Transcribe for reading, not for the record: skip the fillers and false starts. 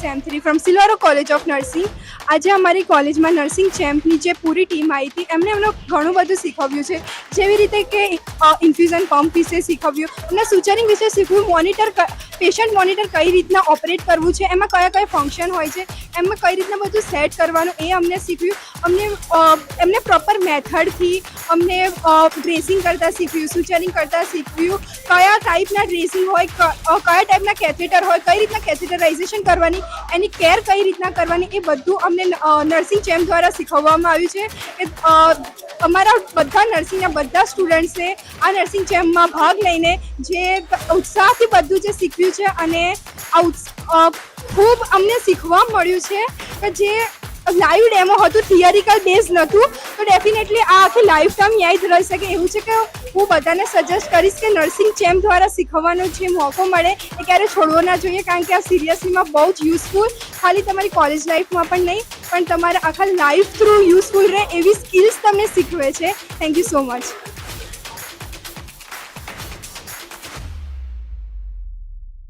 Same 3 from સિલ્વારો college of nursing. આજે અમારી કોલેજમાં નર્સિંગ ચેમ્પની જે પૂરી ટીમ આવી હતી એમને ઘણું બધું શીખવ્યું છે, જેવી રીતે કે ઇન્ફ્યુઝન પંપ વિશે શીખવ્યું, એમને સુચરિંગ વિશે શીખવ્યું, પેશન્ટ મોનિટર કઈ રીતના ઓપરેટ કરવું છે, એમાં કયા કયા ફંક્શન હોય છે, એમાં કઈ રીતના બધું સેટ કરવાનું એ અમને શીખવ્યું. એમને પ્રોપર મેથડથી અમને ડ્રેસિંગ કરતાં શીખવ્યું, સુચરિંગ કરતાં શીખવ્યું, કયા ટાઈપના ડ્રેસિંગ હોય, કયા ટાઈપના કેથેટર હોય, કઈ રીતના કેથેટરાઇઝેશન કરવાની, એની કેર કઈ રીતના કરવાની, એ બધું અમને નર્સિંગ ચેમ્પ દ્વારા શીખવવામાં આવ્યું છે. કે અમારા બધા નર્સિંગના બધા સ્ટુડન્ટ્સે આ નર્સિંગ ચેમ્પમાં ભાગ લઈને જે ઉત્સાહથી બધું જે શીખ્યું છે અને ખૂબ અમને શીખવા મળ્યું છે. કે જે લાઈવ ડેમો હતું, થિયરિકલ બેઝ નહોતું, તો ડેફિનેટલી આ આખી લાઈફ ટાઈમ યાદ રહી શકે એવું છે. કે હું બધાને સજેસ્ટ કરીશ કે નર્સિંગ ચેમ્પ દ્વારા શીખવવાનો જે મોકો મળે એ ક્યારે છોડવો ના જોઈએ, કારણ કે આ સિરિયસલીમાં બહુ જ યુઝફુલ, ખાલી તમારી કોલેજ લાઈફમાં પણ નહીં પણ તમારા આખા લાઈફ થ્રુ યુઝફુલ રહે એવી સ્કિલ્સ તમને શીખવે છે. Thank you so much.